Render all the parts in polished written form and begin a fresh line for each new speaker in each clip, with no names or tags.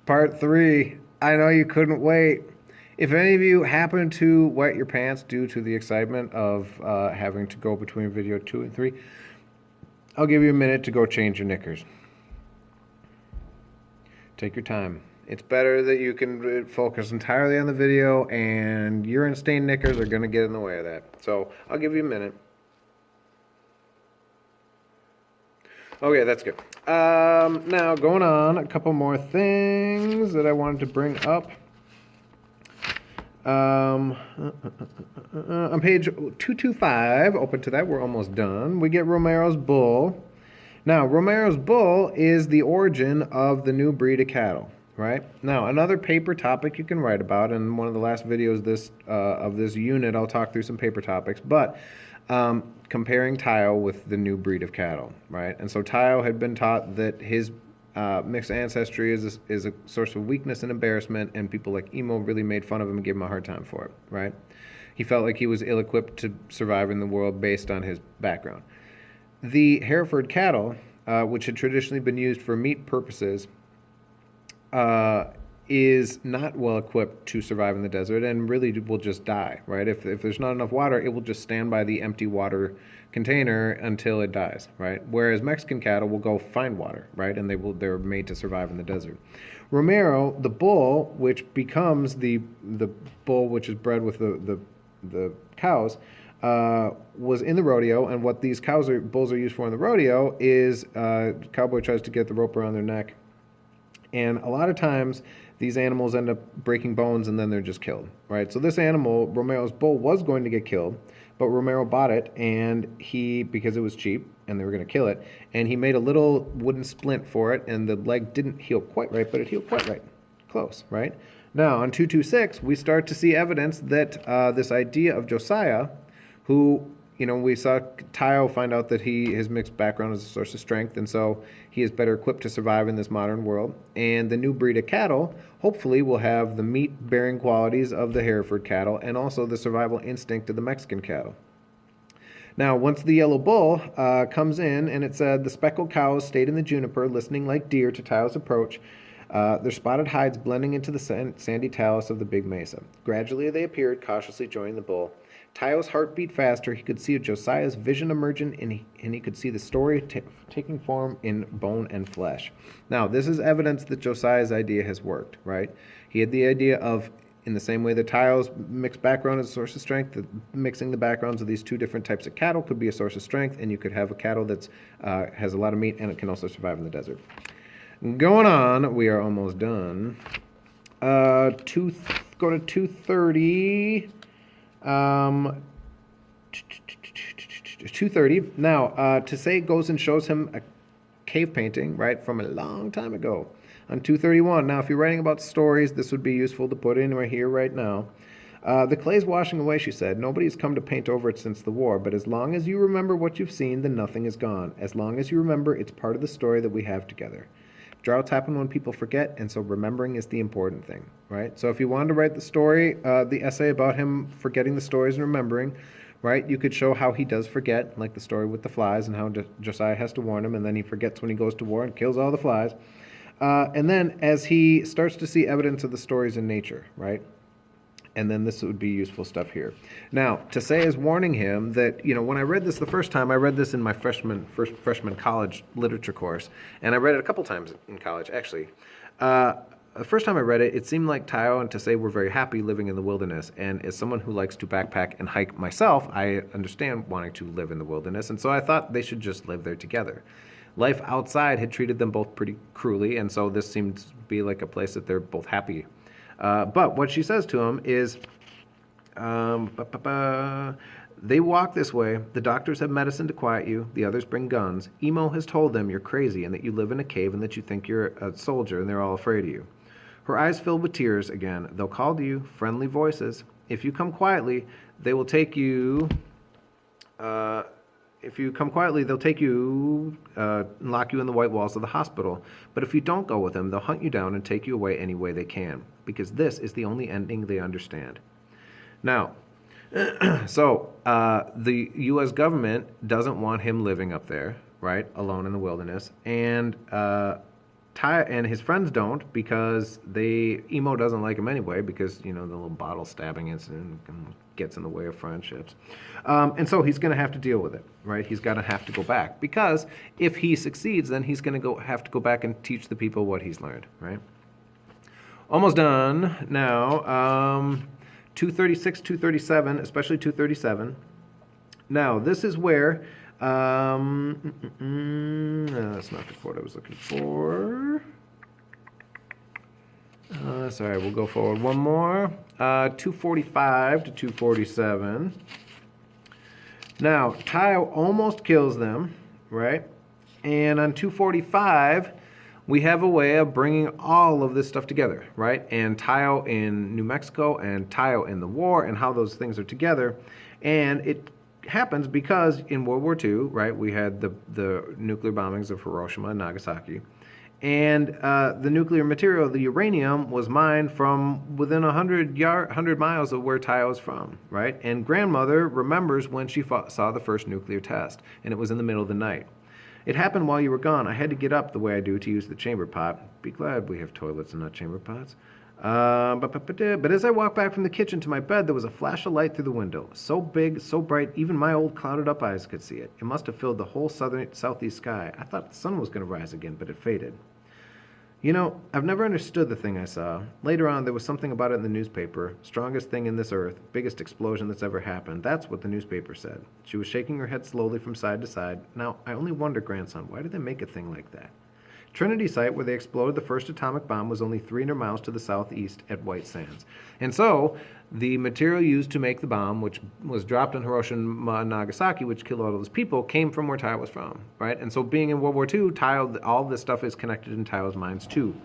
Part 3. I know you couldn't wait. If any of you happen to wet your pants due to the excitement of having to go between video 2 and 3, I'll give you a minute to go change your knickers. Take your time. It's better that you can focus entirely on the video, and urine stained knickers are going to get in the way of that. So I'll give you a minute. Okay, that's good. Now, going on, a couple more things that I wanted to bring up. On page 225, open to that, we're almost done. We get Romero's bull. Now, Romero's bull is the origin of the new breed of cattle, right? Now, another paper topic you can write about, and one of the last videos of this unit, I'll talk through some paper topics, but comparing Tayo with the new breed of cattle, right? And so Tayo had been taught that his mixed ancestry is a source of weakness and embarrassment, and people like Emo really made fun of him and gave him a hard time for it, right? He felt like he was ill-equipped to survive in the world based on his background. The Hereford cattle, which had traditionally been used for meat purposes, is not well equipped to survive in the desert and really will just die, right? If there's not enough water, it will just stand by the empty water container until it dies, right? Whereas Mexican cattle will go find water, right? And they're made to survive in the desert. Romero, the bull, which becomes the bull which is bred with the cows, was in the rodeo, and what these bulls are used for in the rodeo is cowboy tries to get the rope around their neck, and a lot of times these animals end up breaking bones and then they're just killed, right? So this animal, Romero's bull, was going to get killed, but Romero bought it, and because it was cheap and they were going to kill it, and he made a little wooden splint for it, and the leg didn't heal quite right, but it healed quite right. Close, right? Now, on 226, we start to see evidence that this idea of Josiah, who, we saw Tayo find out that his mixed background is a source of strength, and so he is better equipped to survive in this modern world. And the new breed of cattle, hopefully, will have the meat-bearing qualities of the Hereford cattle and also the survival instinct of the Mexican cattle. Now, once the yellow bull comes in, and it said, the speckled cows stayed in the juniper, listening like deer to Tayo's approach, their spotted hides blending into the sandy talus of the big mesa. Gradually, they appeared, cautiously joining the bull. Tayo's heart beat faster. He could see Josiah's vision emerging, and he could see the story taking form in bone and flesh. Now, this is evidence that Josiah's idea has worked, right? He had the idea of, in the same way that Tayo's mixed background is a source of strength, that mixing the backgrounds of these two different types of cattle could be a source of strength, and you could have a cattle that has a lot of meat and it can also survive in the desert. Going on, we are almost done. Go to 230. 230. Now, Tesei goes and shows him a cave painting, right, from a long time ago on 231. Now, if you're writing about stories, this would be useful to put in right here, right now. The clay's washing away, she said. Nobody's come to paint over it since the war, but as long as you remember what you've seen, then nothing is gone. As long as you remember, it's part of the story that we have together. Droughts happen when people forget, and so remembering is the important thing, right? So if you wanted to write the story, the essay about him forgetting the stories and remembering, right, you could show how he does forget, like the story with the flies and how Josiah has to warn him, and then he forgets when he goes to war and kills all the flies. And then as he starts to see evidence of the stories in nature, right? And then this would be useful stuff here. Now, Tesei is warning him that, when I read this the first time, I read this in my freshman college literature course, and I read it a couple times in college, actually. The first time I read it, it seemed like Tayo and Tesei were very happy living in the wilderness, and as someone who likes to backpack and hike myself, I understand wanting to live in the wilderness, and so I thought they should just live there together. Life outside had treated them both pretty cruelly, and so this seemed to be like a place that they're both happy. But what she says to him is, they walk this way. The doctors have medicine to quiet you. The others bring guns. Emo has told them you're crazy and that you live in a cave and that you think you're a soldier and they're all afraid of you. Her eyes filled with tears again. They'll call to you, friendly voices. If you come quietly, they will take you... If you come quietly, they'll take you and lock you in the white walls of the hospital. But if you don't go with them, they'll hunt you down and take you away any way they can, because this is the only ending they understand. Now, so the U.S. government doesn't want him living up there, right, alone in the wilderness, and Ty and his friends don't because Emo doesn't like him anyway because the little bottle stabbing incident gets in the way of friendships, and so he's going to have to deal with it, right? He's going to have to go back because if he succeeds, then he's going to have to go back and teach the people what he's learned, right? Almost done now. 236, 237, especially 237. Now this is where. That's not the quote I was looking for. Sorry, we'll go forward one more. 245 to 247. Now, Tayo almost kills them, right? And on 245, we have a way of bringing all of this stuff together, right? And Tayo in New Mexico and Tayo in the war and how those things are together. And it happens because in World War II, right, we had the nuclear bombings of Hiroshima and Nagasaki, and the nuclear material, the uranium, was mined from within 100 miles of where Tayo is from, right? And grandmother remembers when she saw the first nuclear test, and it was in the middle of the night. It happened while you were gone. I had to get up the way I do to use the chamber pot. Be glad we have toilets and not chamber pots. But as I walked back from the kitchen to my bed, there was a flash of light through the window. So big, so bright, even my old clouded up eyes could see it. It must have filled the whole southeast sky. I thought the sun was going to rise again, but it faded. I've never understood the thing I saw. Later on, there was something about it in the newspaper. Strongest thing in this earth, biggest explosion that's ever happened. That's what the newspaper said. She was shaking her head slowly from side to side. Now, I only wonder, grandson, why did they make a thing like that? Trinity site, where they exploded the first atomic bomb, was only 300 miles to the southeast at White Sands. And so, the material used to make the bomb, which was dropped on Hiroshima and Nagasaki, which killed all those people, came from where Tayo was from, right? And so, being in World War II, all this stuff is connected in Tayo's minds too.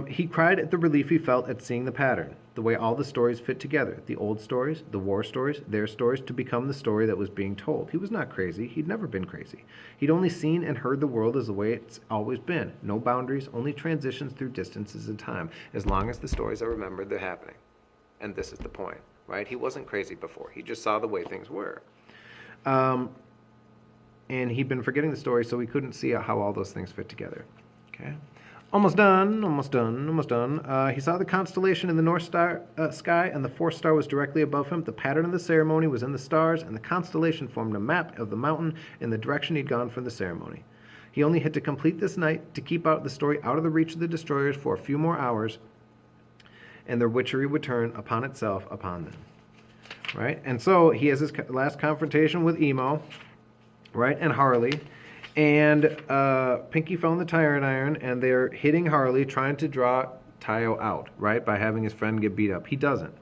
He cried at the relief he felt at seeing the pattern, the way all the stories fit together, the old stories, the war stories, their stories, to become the story that was being told. He was not crazy. He'd never been crazy. He'd only seen and heard the world as the way it's always been. No boundaries, only transitions through distances and time, as long as the stories are remembered, they're happening. And this is the point, right? He wasn't crazy before. He just saw the way things were. And he'd been forgetting the story, so he couldn't see how all those things fit together. Okay? Almost done, almost done, almost done. He saw the constellation in the north sky, and the fourth star was directly above him. The pattern of the ceremony was in the stars, and the constellation formed a map of the mountain in the direction he'd gone from the ceremony. He only had to complete this night to keep out the story out of the reach of the destroyers for a few more hours, and their witchery would turn upon itself upon them. Right? And so he has his last confrontation with Emo, right, and Harley. And Pinky found the tire iron, and they're hitting Harley, trying to draw Tayo out, right, by having his friend get beat up. He doesn't.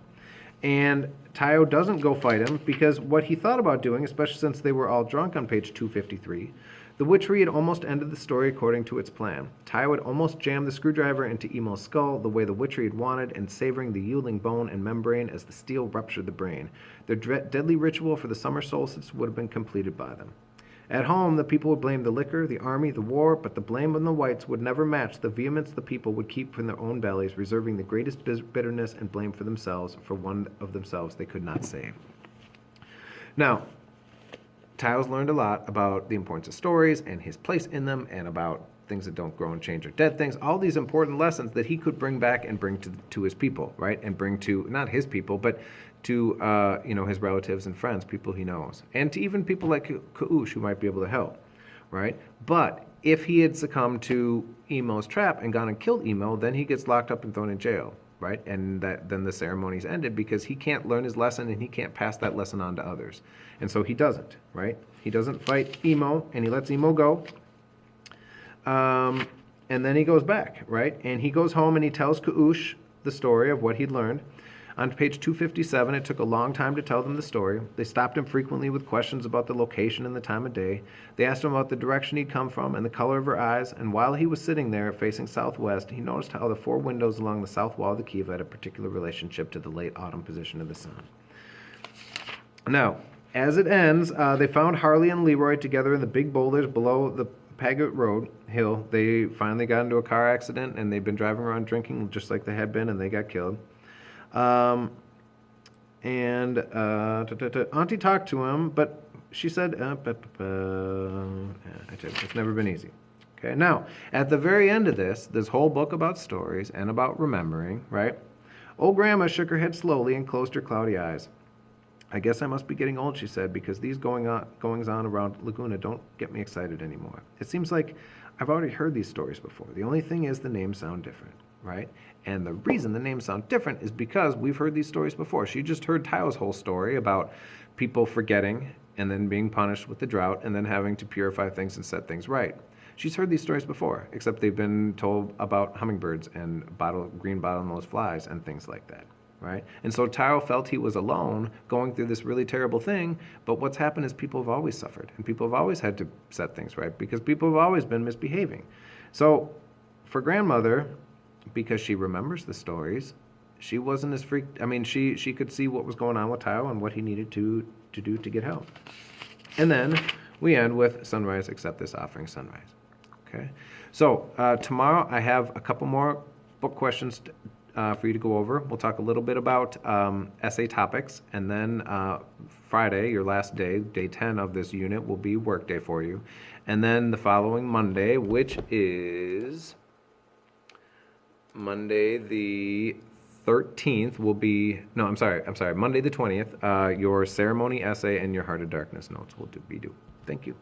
And Tayo doesn't go fight him because what he thought about doing, especially since they were all drunk on page 253, the witchery had almost ended the story according to its plan. Tayo had almost jammed the screwdriver into Emo's skull the way the witchery had wanted, and savoring the yielding bone and membrane as the steel ruptured the brain. Their deadly ritual for the summer solstice would have been completed by them. At home, the people would blame the liquor, the army, the war, but the blame on the whites would never match the vehemence the people would keep from their own bellies, reserving the greatest bitterness and blame for themselves, for one of themselves they could not save. Now, Tayo's learned a lot about the importance of stories and his place in them, and about things that don't grow and change or dead things, all these important lessons that he could bring back and bring to his people, right? And bring to, not his people, but to his relatives and friends, people he knows, and to even people like K'ush who might be able to help, right? But if he had succumbed to Emo's trap and gone and killed Emo, then he gets locked up and thrown in jail, right? And then the ceremony's ended because he can't learn his lesson and he can't pass that lesson on to others. And so he doesn't, right? He doesn't fight Emo, and he lets Emo go. And then he goes back, right? And he goes home and he tells K'ush the story of what he'd learned. On page 257, it took a long time to tell them the story. They stopped him frequently with questions about the location and the time of day. They asked him about the direction he'd come from and the color of her eyes, and while he was sitting there facing southwest, he noticed how the four windows along the south wall of the kiva had a particular relationship to the late autumn position of the sun. Now, as it ends, they found Harley and Leroy together in the big boulders below the Paget Road hill. They finally got into a car accident, and they'd been driving around drinking just like they had been, and they got killed. Auntie talked to him, but she said, I tell you, it's never been easy. Okay, now, at the very end of this whole book about stories and about remembering, right? Old Grandma shook her head slowly and closed her cloudy eyes. I guess I must be getting old, she said, because these goings on around Laguna don't get me excited anymore. It seems like I've already heard these stories before. The only thing is the names sound different, right? And the reason the names sound different is because we've heard these stories before. She just heard Tao's whole story about people forgetting and then being punished with the drought and then having to purify things and set things right. She's heard these stories before, except they've been told about hummingbirds and green bottlenose flies and things like that. Right? And so Taro felt he was alone going through this really terrible thing, but what's happened is people have always suffered and people have always had to set things right because people have always been misbehaving. So for grandmother, because she remembers the stories, she wasn't as freaked. I mean, she could see what was going on with Taro and what he needed to do to get help. And then we end with sunrise, accept this offering, sunrise. Okay. So tomorrow I have a couple more book questions for you to go over. We'll talk a little bit about essay topics, and then Friday, your last day, day 10 of this unit, will be work day for you. And then the following Monday, which is Monday the 13th, will be, no, I'm sorry, Monday the 20th, your ceremony essay and your Heart of Darkness notes will be due. Thank you.